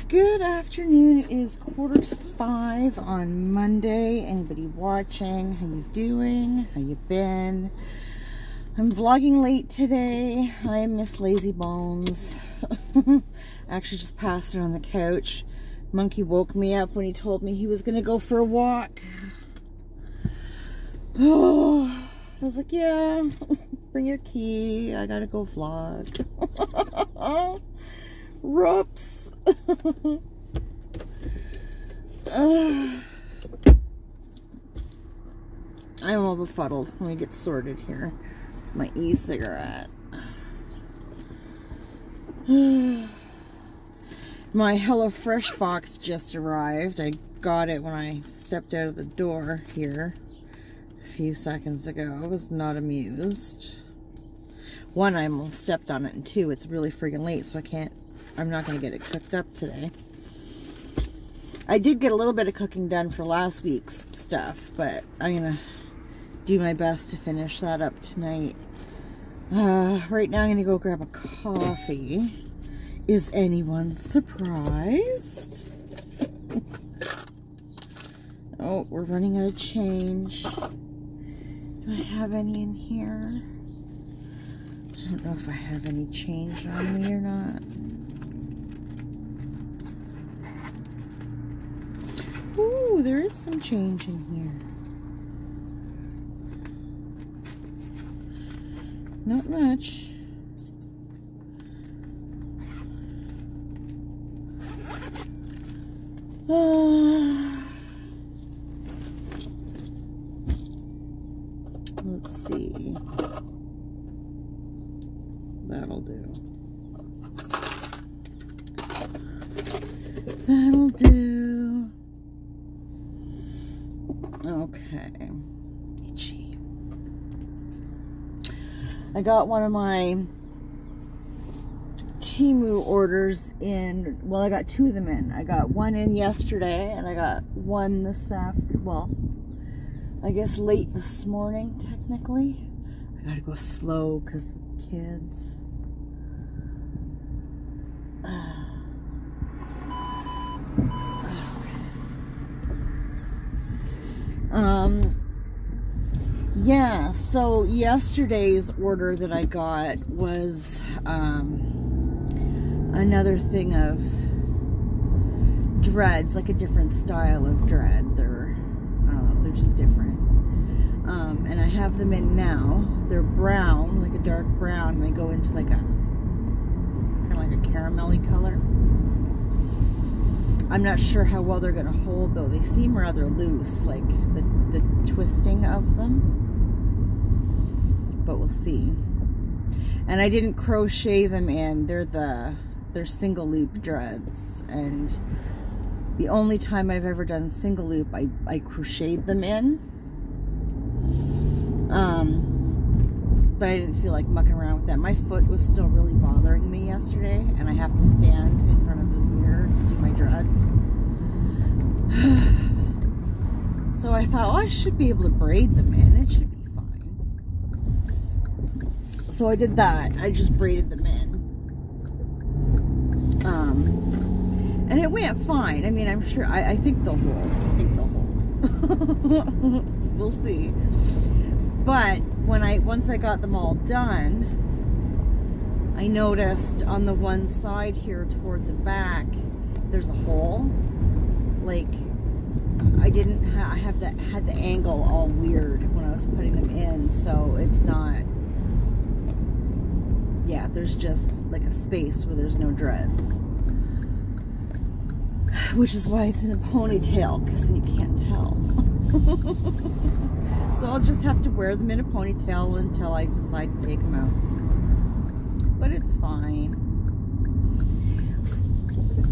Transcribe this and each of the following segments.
Good afternoon. It is 4:45 on Monday. Anybody watching? How you doing? How you been? I'm vlogging late today. I miss Lazy Bones. Actually just passed it on the couch. Monkey woke me up when he told me he was gonna go for a walk. Oh, I was like, yeah, bring your key. I gotta go vlog. Whoops. I'm all befuddled. Let me get sorted here. It's my e-cigarette. My HelloFresh box just arrived. I got it when I stepped out of the door here a few seconds ago. I was not amused. One, I almost stepped on it, and two, it's really friggin' late, so I'm not going to get it cooked up today. I did get a little bit of cooking done for last week's stuff, but I'm going to do my best to finish that up tonight. Right now I'm going to go grab a coffee. Is anyone surprised? Oh, we're running out of change. Do I have any in here? I don't know if I have any change on me or not. Ooh, there is some change in here. Not much. Let's see. That'll do. That'll do. Okay. Itchy. I got one of my Temu orders in. Well, I got two of them in. I got one in yesterday, and I got one this afternoon. Well, I guess late this morning, technically. I gotta go slow because of kids. Yeah, so yesterday's order that I got was another thing of dreads, like a different style of dread. They're, I don't know, they're just different. And I have them in now. They're brown, like a dark brown, and they go into like a kind of like a caramelly color. I'm not sure how well they're going to hold, though. They seem rather loose, like the twisting of them. But we'll see. And I didn't crochet them in. They're single loop dreads. And the only time I've ever done single loop, I crocheted them in. But I didn't feel like mucking around with that. My foot was still really bothering me yesterday, and I have to stand in front of this mirror to do my dreads. So I thought, oh, I should be able to braid them in. It should be fine. So I did that. I just braided them in. And it went fine. I mean, I'm sure, I think they'll hold. I think they'll hold. We'll see. But once I got them all done, I noticed on the one side here toward the back, there's a hole. Like, I had the angle all weird when I was putting them in, so it's not, yeah, there's just like a space where there's no dreads. Which is why it's in a ponytail, because then you can't tell. So I'll just have to wear them in a ponytail until I decide to take them out. But it's fine.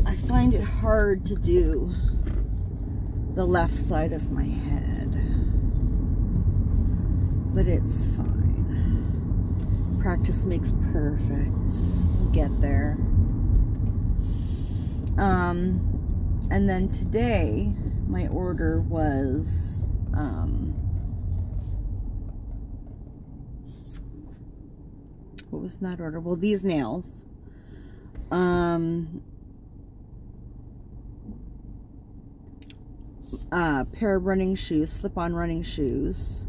I find it hard to do the left side of my head. But it's fine. Practice makes perfect. We'll get there. And then today, my order was what was in that order? Well, these nails. pair of running shoes, slip-on running shoes,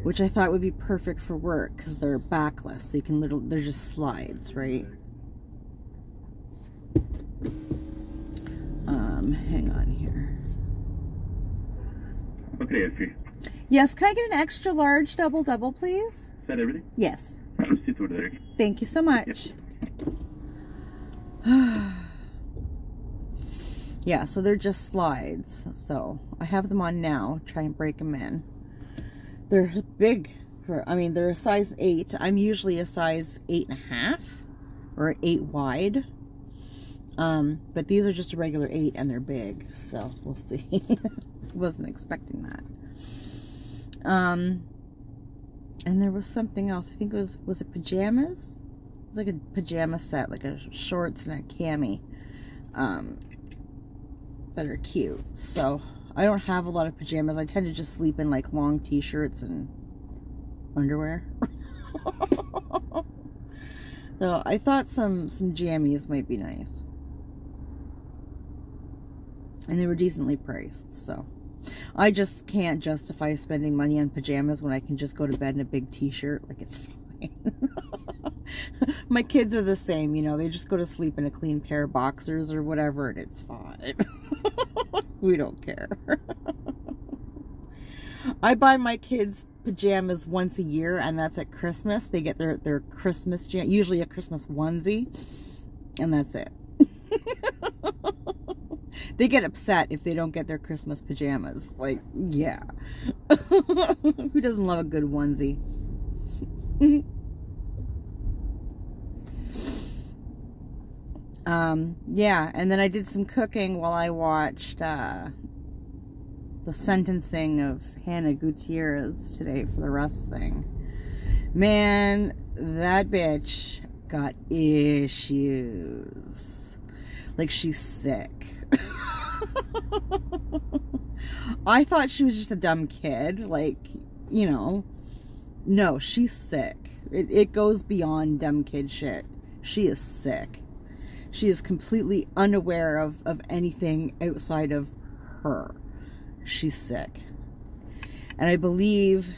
which I thought would be perfect for work because they're backless, so you can they're just slides, right? Hang on here. Okay, Effie. Yes, can I get an extra large double, please? Is that everything? Yes. Proceed to order. Thank you so much. Yep. Yeah, so they're just slides. So I have them on now. Try and break them in. They're big. I mean, they're a size 8. I'm usually a size 8.5 or 8 wide. But these are just a regular 8 and they're big. So we'll see. Wasn't expecting that. And there was something else. I think it was it pajamas? It was like a pajama set, like a shorts and a cami. That are cute. So I don't have a lot of pajamas. I tend to just sleep in like long t-shirts and underwear. So I thought some jammies might be nice. And they were decently priced, so I just can't justify spending money on pajamas when I can just go to bed in a big t-shirt. Like, it's fine. My kids are the same, you know, they just go to sleep in a clean pair of boxers or whatever, and it's fine. We don't care. I buy my kids pajamas once a year, and that's at Christmas. They get their Christmas jam, usually a Christmas onesie, and that's it. They get upset if they don't get their Christmas pajamas. Like, yeah. Who doesn't love a good onesie? Yeah, and then I did some cooking while I watched the sentencing of Hannah Gutierrez today for the Rust thing. Man, that bitch got issues. Like, she's sick. I thought she was just a dumb kid. Like, you know. No, she's sick. It goes beyond dumb kid shit. She is sick. She is completely unaware of anything outside of her. She's sick. And I believe,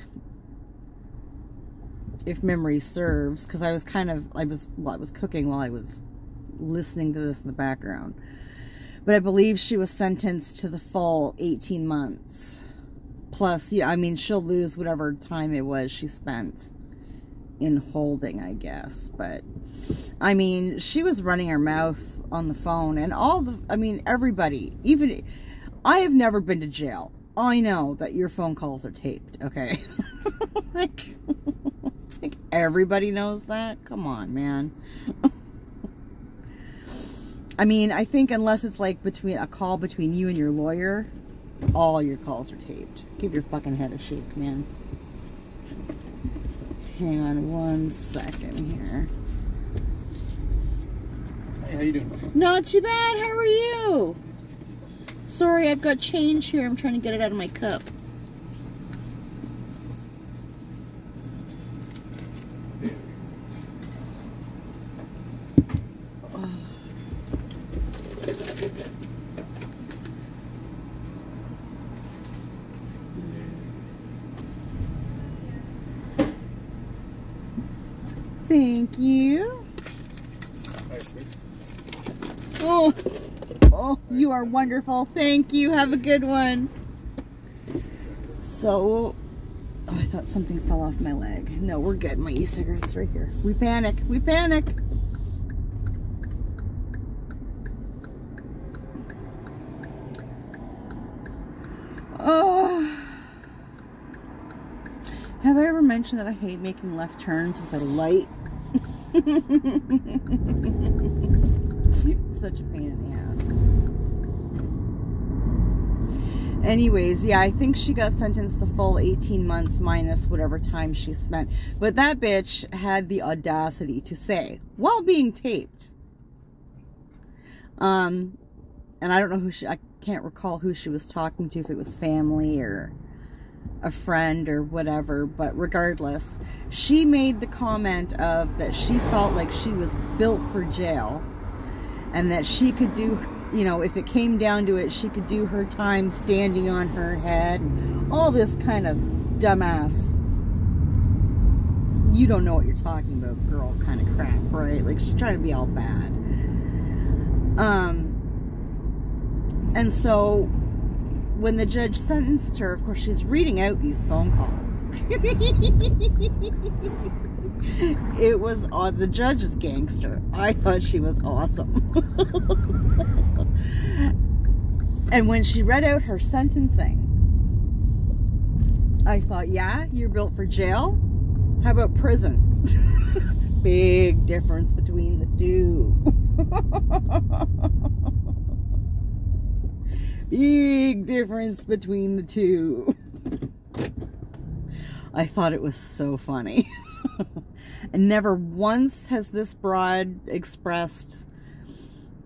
if memory serves, because I was cooking while I was listening to this in the background. But I believe she was sentenced to the full 18 months. Plus, yeah, I mean, she'll lose whatever time it was she spent in holding, I guess. But, I mean, she was running her mouth on the phone. And everybody, even, I have never been to jail. I know that your phone calls are taped, okay? like everybody knows that? Come on, man. I mean, I think unless it's like a call between you and your lawyer, all your calls are taped. Give your fucking head a shake, man. Hang on one second here. Hey, how you doing? Not too bad. How are you? Sorry, I've got change here. I'm trying to get it out of my cup. Thank you. Oh, you are wonderful. Thank you. Have a good one. So, I thought something fell off my leg. No, we're good. My e-cigarette's right here. We panic. We panic. Oh. Have I ever mentioned that I hate making left turns with a light? Such a pain in the ass. Anyways, yeah, I think she got sentenced the full 18 months minus whatever time she spent. But that bitch had the audacity to say, while being taped. And I don't know I can't recall who she was talking to, if it was family or a friend or whatever, but regardless, she made the comment of that she felt like she was built for jail and that she could do you know, if it came down to it, she could do her time standing on her head. All this kind of dumbass, you don't know what you're talking about, girl kind of crap, right? Like, she's trying to be all bad. And so when the judge sentenced her, of course, she's reading out these phone calls. It was on the judge's gangster. I thought she was awesome. And when she read out her sentencing, I thought, yeah, you're built for jail. How about prison? Big difference between the two. Big difference between the two. I thought it was so funny. And never once has this broad expressed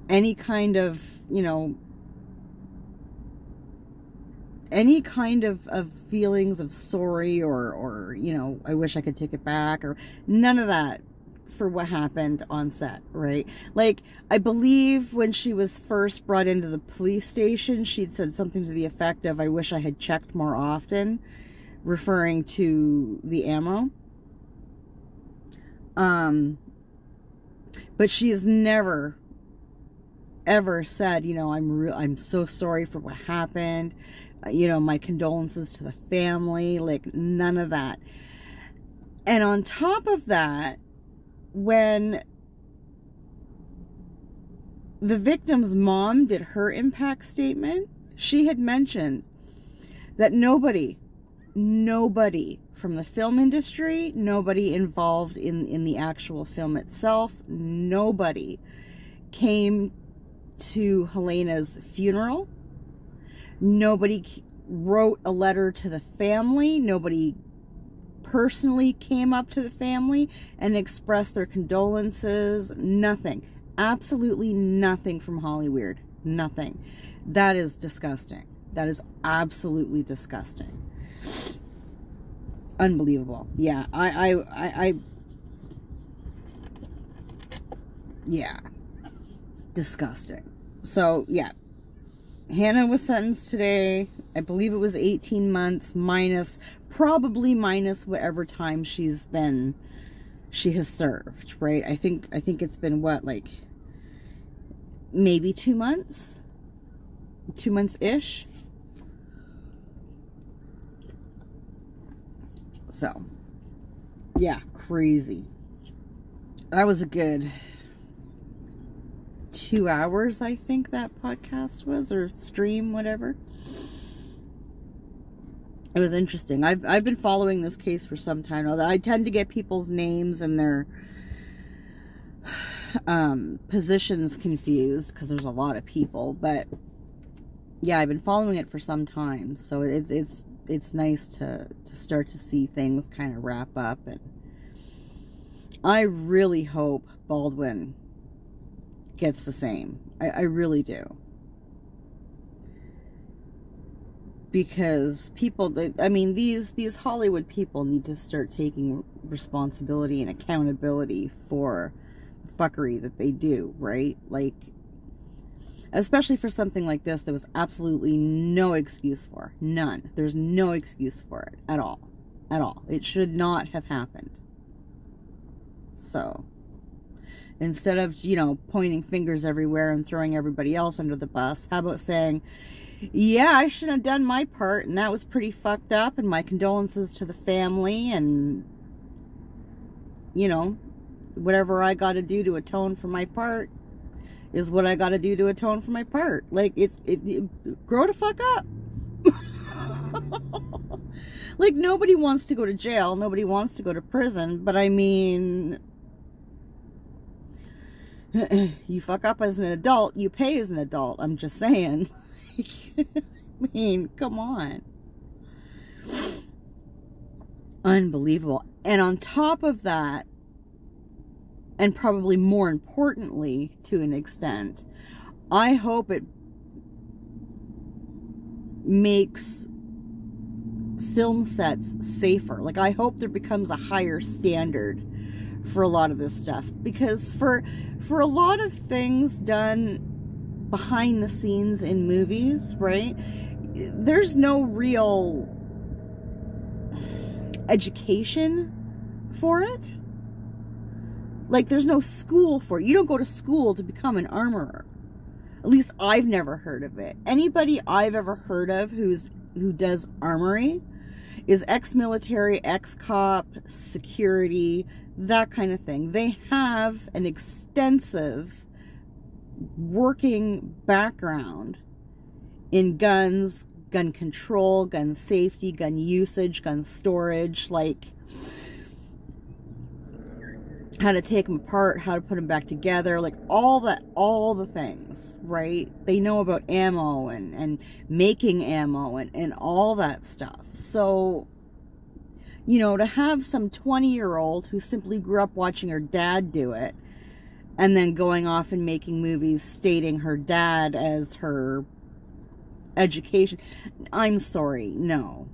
any kind of, you know, any kind of feelings of sorry or, you know, I wish I could take it back, or none of that for what happened on set, right? Like, I believe when she was first brought into the police station, she'd said something to the effect of, I wish I had checked more often, referring to the ammo. But she has never, ever said, you know, I'm so sorry for what happened. You know, my condolences to the family. Like, none of that. And on top of that, when the victim's mom did her impact statement, she had mentioned that nobody from the film industry, nobody involved in the actual film itself, nobody came to Helena's funeral. Nobody wrote a letter to the family. Nobody personally came up to the family and expressed their condolences. Nothing. Absolutely nothing from Hollywood. Nothing. That is disgusting. That is absolutely disgusting. Unbelievable. Yeah, yeah. Disgusting. So, yeah. Hannah was sentenced today. I believe it was 18 months probably minus whatever time she has served, right? I think it's been what, like maybe 2 months? 2 months-ish. So, yeah, crazy. That was a good 2 hours, I think that podcast was, or stream, whatever. It was interesting. I've been following this case for some time now. I tend to get people's names and their positions confused because there's a lot of people, but yeah, I've been following it for some time, so it's nice to start to see things kind of wrap up. And I really hope Baldwin gets the same. I really do. Because people, I mean, these Hollywood people need to start taking responsibility and accountability for the fuckery that they do, right? Like, especially for something like this, there was absolutely no excuse for. None. There's no excuse for it at all. At all. It should not have happened. So, instead of, you know, pointing fingers everywhere and throwing everybody else under the bus, how about saying, yeah, I shouldn't have done my part, and that was pretty fucked up, and my condolences to the family, and, you know, whatever I got to do to atone for my part is what I got to do to atone for my part. Like, grow the fuck up. Like, nobody wants to go to jail, nobody wants to go to prison, but I mean, you fuck up as an adult, you pay as an adult. I'm just saying. I mean, come on. Unbelievable. And on top of that, and probably more importantly to an extent, I hope it makes film sets safer. Like, I hope there becomes a higher standard for a lot of this stuff, because for a lot of things done behind the scenes in movies, right? There's no real education for it. Like, there's no school for it. You don't go to school to become an armorer. At least I've never heard of it. Anybody I've ever heard of who does armory is ex-military, ex-cop, security, that kind of thing. They have an extensive working background in guns, gun control, gun safety, gun usage, gun storage, like how to take them apart, how to put them back together, like all the things, right? They know about ammo and making ammo and all that stuff. So, you know, to have some 20-year-old who simply grew up watching her dad do it and then going off and making movies stating her dad as her education, I'm sorry, no,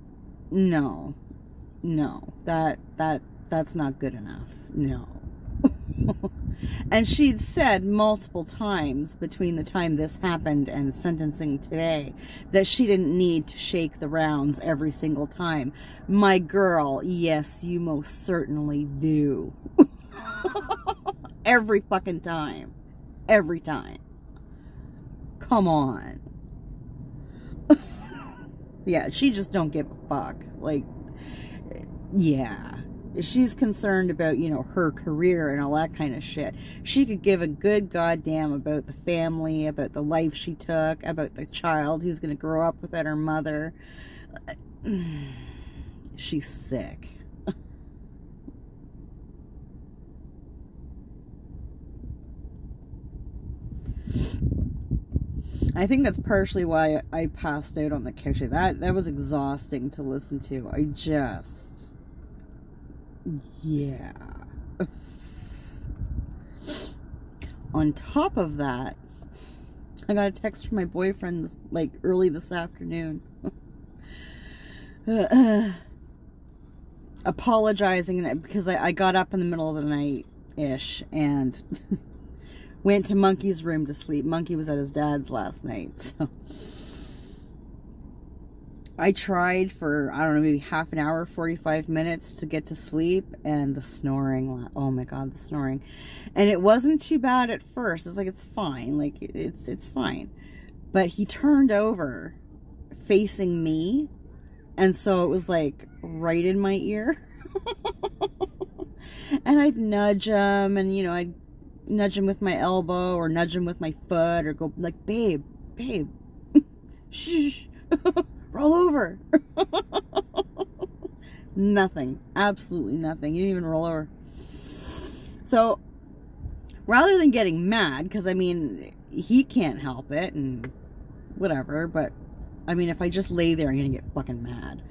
that's not good enough, no. And she'd said multiple times between the time this happened and sentencing today that she didn't need to shake the rounds every single time. My girl, yes, you most certainly do. Every fucking time. Every time. Come on. Yeah, she just don't give a fuck. Like, yeah. She's concerned about, you know, her career and all that kind of shit. She could give a good goddamn about the family, about the life she took, about the child who's going to grow up without her mother. She's sick. I think that's partially why I passed out on the couch. That was exhausting to listen to. Yeah. On top of that, I got a text from my boyfriend like early this afternoon. Apologizing because I got up in the middle of the night-ish and went to Monkey's room to sleep. Monkey was at his dad's last night, so I tried for, I don't know, maybe half an hour, 45 minutes to get to sleep, and the snoring, oh my god, the snoring. And it wasn't too bad at first. It's like, it's fine, like, it's fine. But he turned over facing me, and so it was like right in my ear. And I'd nudge him, and you know, I'd nudge him with my elbow, or nudge him with my foot, or go like, babe, shh, roll over. Nothing. Absolutely nothing. You didn't even roll over. So, rather than getting mad, because, I mean, he can't help it, and whatever, but, I mean, if I just lay there, I'm going to get fucking mad.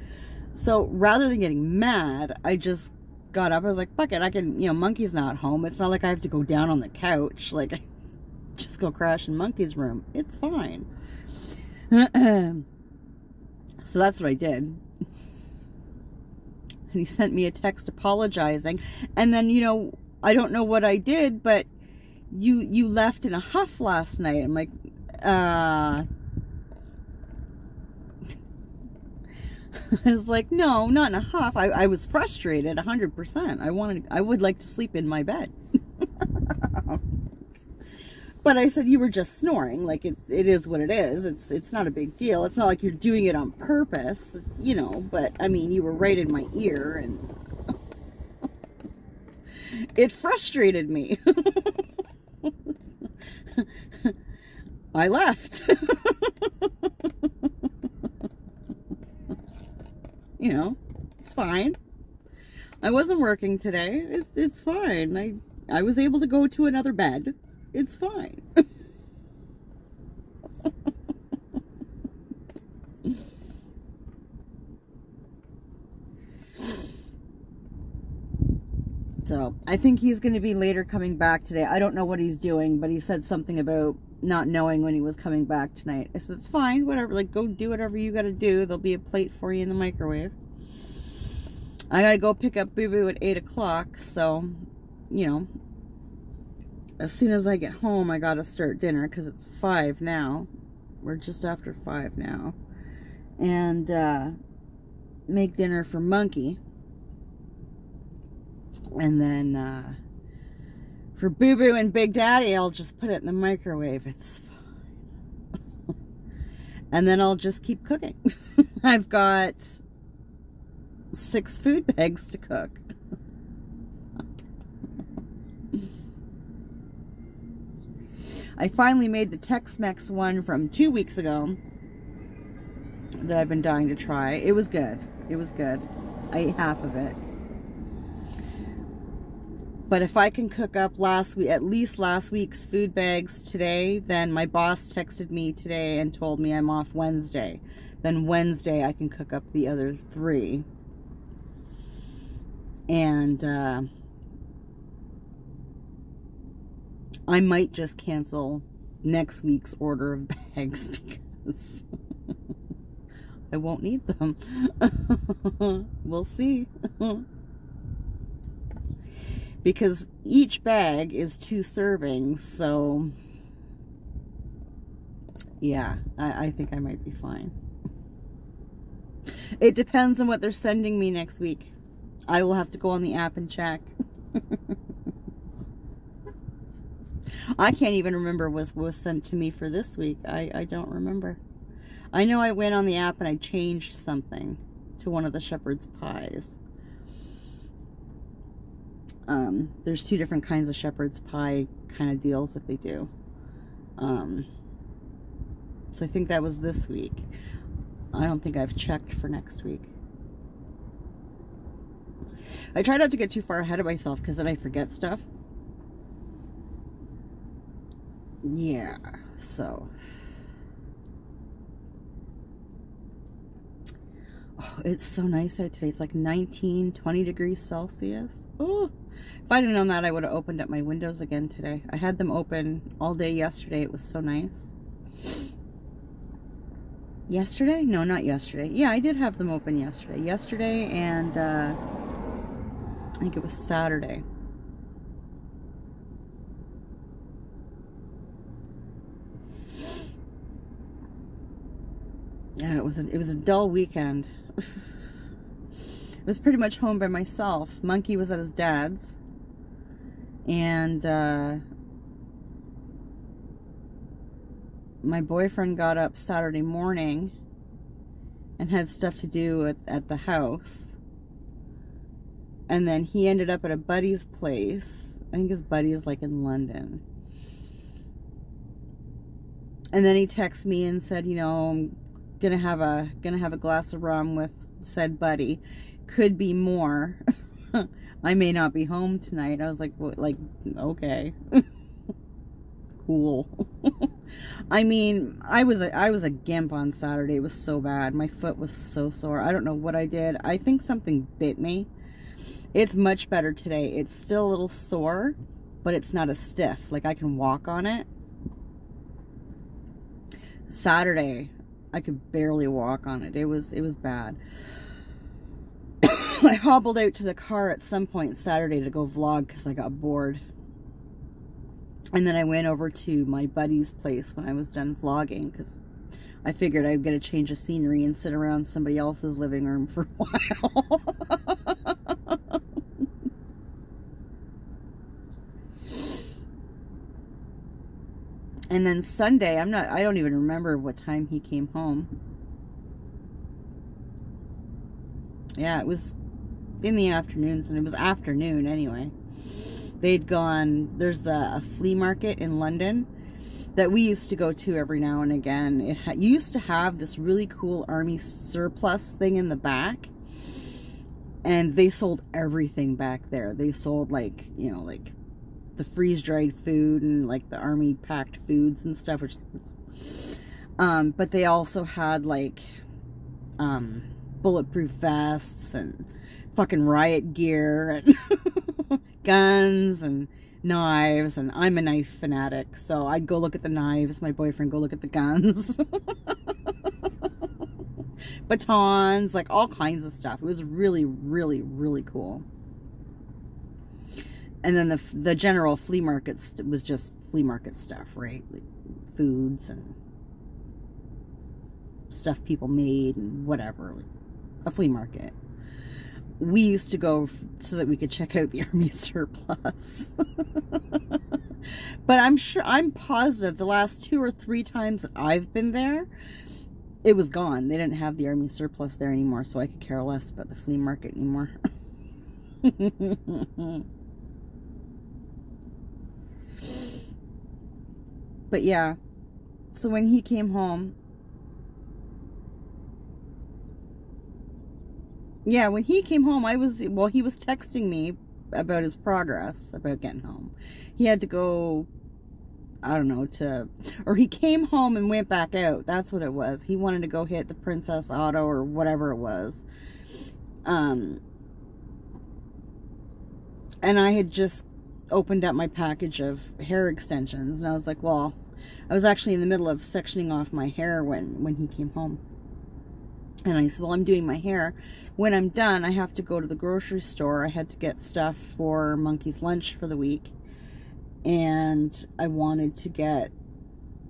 So, rather than getting mad, I just got up. I was like, fuck it, I can, you know, Monkey's not home. It's not like I have to go down on the couch. Like, I just go crash in Monkey's room. It's fine. So that's what I did. And he sent me a text apologizing. And then, you know, I don't know what I did, but you left in a huff last night. I'm like, I was like, no, not in a huff. I was frustrated 100%. I would like to sleep in my bed. But I said, you were just snoring. Like, it is what it is. It's not a big deal. It's not like you're doing it on purpose, you know, but, I mean, you were right in my ear, and it frustrated me. I left. You know, it's fine. I wasn't working today. It's fine. I was able to go to another bed. It's fine. So, I think he's going to be later coming back today. I don't know what he's doing, but he said something about not knowing when he was coming back tonight. I said, it's fine, whatever. Like, go do whatever you got to do. There'll be a plate for you in the microwave. I got to go pick up Boo Boo at 8 o'clock, so, you know, as soon as I get home, I gotta start dinner because it's 5 now. We're just after 5 now. And make dinner for Monkey. And then for Boo Boo and Big Daddy, I'll just put it in the microwave. It's fine. And then I'll just keep cooking. I've got 6 food bags to cook. I finally made the Tex-Mex one from 2 weeks ago that I've been dying to try. It was good. It was good. I ate half of it. But if I can cook up at least last week's food bags today, then my boss texted me today and told me I'm off Wednesday. Then Wednesday I can cook up the other 3. And I might just cancel next week's order of bags because I won't need them. We'll see. Because each bag is 2 servings, so yeah, I think I might be fine. It depends on what they're sending me next week. I will have to go on the app and check. I can't even remember what was sent to me for this week. I don't remember. I know I went on the app and I changed something to one of the shepherd's pies. There's 2 different kinds of shepherd's pie kind of deals that they do. So I think that was this week. I don't think I've checked for next week. I try not to get too far ahead of myself because then I forget stuff. Yeah, so. Oh, it's so nice out today. It's like 19, 20 degrees Celsius. Oh, if I'd have known that, I would have opened up my windows again today. I had them open all day yesterday. It was so nice. Yesterday? No, not yesterday. Yeah, I did have them open yesterday. Yesterday and I think it was Saturday. Yeah, it was a dull weekend. I was pretty much home by myself. Monkey was at his dad's. And my boyfriend got up Saturday morning and had stuff to do at the house. And then he ended up at a buddy's place. I think his buddy is like in London. And then he texted me and said, you know, I'm gonna have a glass of rum with said buddy. Could be more. I may not be home tonight. I was like, what, like, okay. Cool. I mean, I was a gimp on Saturday. It was so bad. My foot was so sore. I don't know what I did. I think something bit me. It's much better today. It's still a little sore, but it's not as stiff. Like, I can walk on it. Saturday, I could barely walk on it. It was bad. I hobbled out to the car at some point Saturday to go vlog because I got bored. And then I went over to my buddy's place when I was done vlogging because I figured I'd get a change of scenery and sit around somebody else's living room for a while. And then Sunday, I don't even remember what time he came home. Yeah, it was in the afternoons, and it was afternoon anyway. They'd gone, there's a flea market in London that we used to go to every now and again. It used to have this really cool army surplus thing in the back, and they sold everything back there. They sold, like, you know, like the freeze-dried food and like the army packed foods and stuff, which but they also had like bulletproof vests and fucking riot gear and guns and knives, and I'm a knife fanatic, so I'd go look at the knives, my boyfriend go look at the guns. Batons, like all kinds of stuff. It was really, really, really cool. And then the general flea market was just flea market stuff, right? Like foods and stuff people made and whatever. Like a flea market. We used to go so that we could check out the army surplus. But I'm positive the last 2 or 3 times that I've been there, it was gone. They didn't have the army surplus there anymore, so I could care less about the flea market anymore. But yeah, so when he came home, he was texting me about his progress, about getting home. He had to go, I don't know, or he came home and went back out. That's what it was. He wanted to go hit the Princess Auto or whatever it was. And I had just opened up my package of hair extensions, and I was like, well, I was actually in the middle of sectioning off my hair when he came home. And I said, well, I'm doing my hair. When I'm done, I have to go to the grocery store. I had to get stuff for Monkey's lunch for the week. And I wanted to get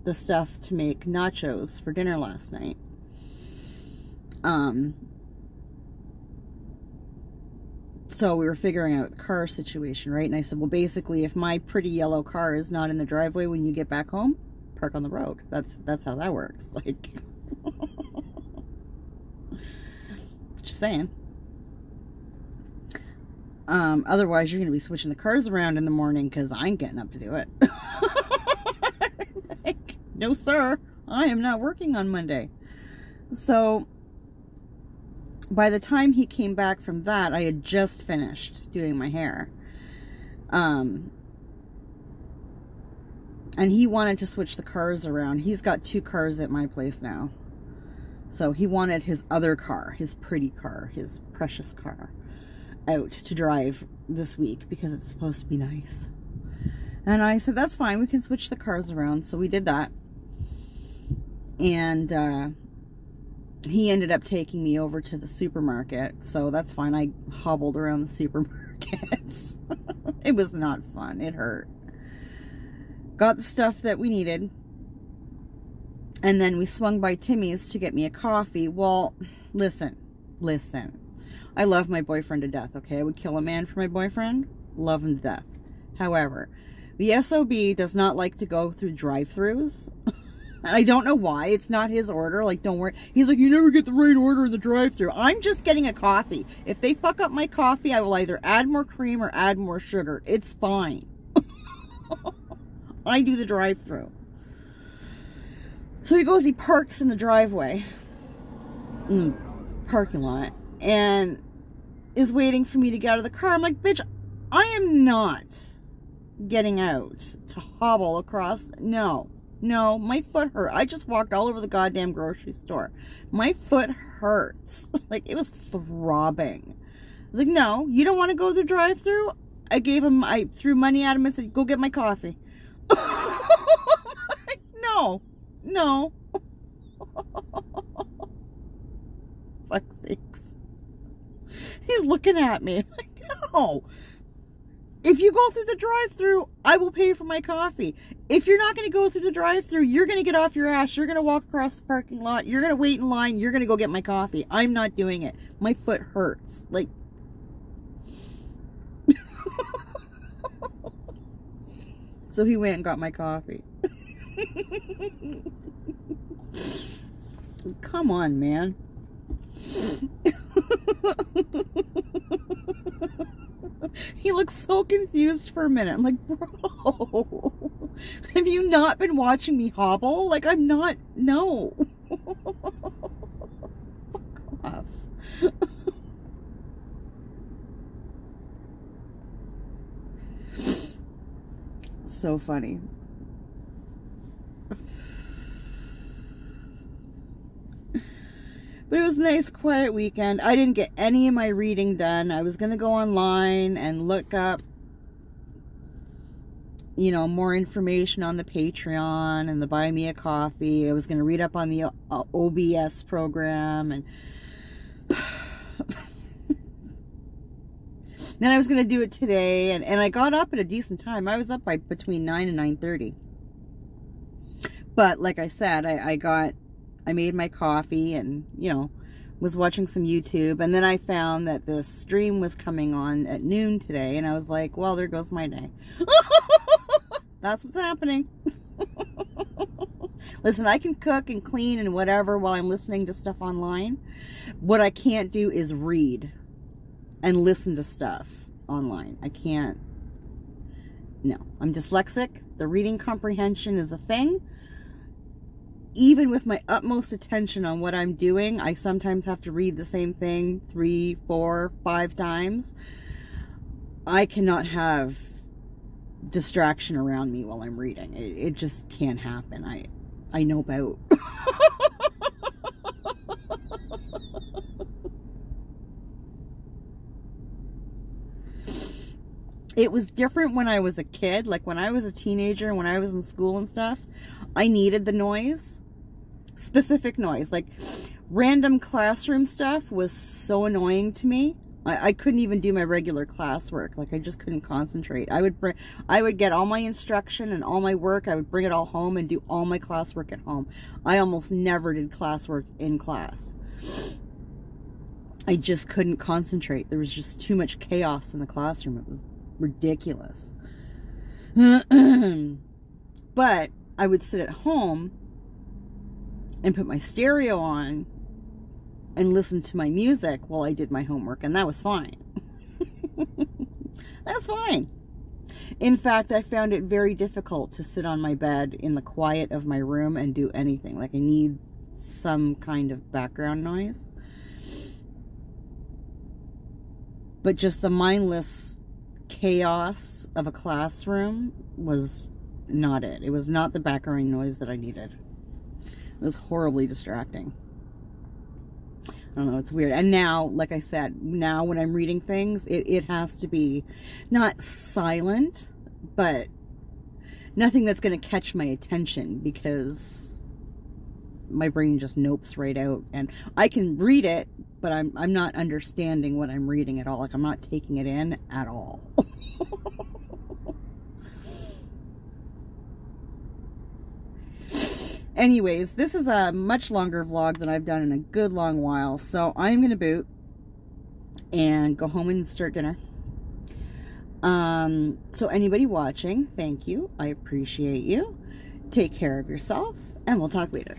the stuff to make nachos for dinner last night. So we were figuring out the car situation, right? And I said, well, basically, if my pretty yellow car is not in the driveway when you get back home, park on the road. That's how that works. Like, just saying. Otherwise, you're going to be switching the cars around in the morning because I ain't getting up to do it. Like, no, sir. I am not working on Monday. So, by the time he came back from that, I had just finished doing my hair. And he wanted to switch the cars around. He's got 2 cars at my place now. So he wanted his other car, his pretty car, his precious car, out to drive this week because it's supposed to be nice. And I said, that's fine. We can switch the cars around. So we did that. And he ended up taking me over to the supermarket. So that's fine. I hobbled around the supermarket. It was not fun. It hurt. Got the stuff that we needed. And then we swung by Timmy's to get me a coffee. Well, listen. I love my boyfriend to death, okay? I would kill a man for my boyfriend. Love him to death. However, the SOB does not like to go through drive-thrus. And I don't know why. It's not his order. Like, don't worry. He's like, you never get the right order in the drive-thru. I'm just getting a coffee. If they fuck up my coffee, I will either add more cream or add more sugar. It's fine. I do the drive-thru. So he parks in the driveway, in the parking lot, and is waiting for me to get out of the car. I'm like, bitch, I am not getting out to hobble across. No, my foot hurt. I just walked all over the goddamn grocery store. My foot hurts. Like, it was throbbing. I was like, no, you don't want to go to the drive-thru? I threw money at him and said, go get my coffee. No. Fuck's sakes. He's looking at me. I'm like, no. If you go through the drive-thru, I will pay for my coffee. If you're not going to go through the drive-thru, you're going to get off your ass. You're going to walk across the parking lot. You're going to wait in line. You're going to go get my coffee. I'm not doing it. My foot hurts. Like, so he went and got my coffee. Come on, man. He looks so confused for a minute. I'm like, bro, have you not been watching me hobble? Like, I'm not, no. Fuck off. So funny. But it was a nice, quiet weekend. I didn't get any of my reading done. I was going to go online and look up, you know, more information on the Patreon and the Buy Me a Coffee. I was going to read up on the OBS program. And Then I was going to do it today, and I got up at a decent time. I was up by between 9 and 9:30. But like I said, I made my coffee and, you know, was watching some YouTube. And then I found that this stream was coming on at noon today. And I was like, well, there goes my day. That's what's happening. Listen, I can cook and clean and whatever while I'm listening to stuff online. What I can't do is read and listen to stuff online. I can't. No, I'm dyslexic. The reading comprehension is a thing. Even with my utmost attention on what I'm doing, I sometimes have to read the same thing 3, 4, 5 times. I cannot have distraction around me while I'm reading. It just can't happen. I know about. It was different when I was a kid. Like when I was a teenager, when I was in school and stuff, I needed the noise. Specific noise. Like random classroom stuff was so annoying to me. I couldn't even do my regular classwork. Like I just couldn't concentrate. I would get all my instruction and all my work. I would bring it all home and do all my classwork at home. I almost never did classwork in class. I just couldn't concentrate. There was just too much chaos in the classroom. It was ridiculous. But I would sit at home and put my stereo on and listen to my music while I did my homework, and that was fine. That's fine. In fact, I found it very difficult to sit on my bed in the quiet of my room and do anything. Like I need some kind of background noise. But just the mindless chaos of a classroom was not it. It was not the background noise that I needed. It was horribly distracting. I don't know, it's weird. And now, like I said, now when I'm reading things, it has to be not silent, but nothing that's going to catch my attention, because my brain just nopes right out. And I can read it, but I'm not understanding what I'm reading at all. Like I'm not taking it in at all. Anyways, this is a much longer vlog than I've done in a good long while. So I'm going to boot and go home and start dinner. So anybody watching, thank you. I appreciate you. Take care of yourself, and we'll talk later.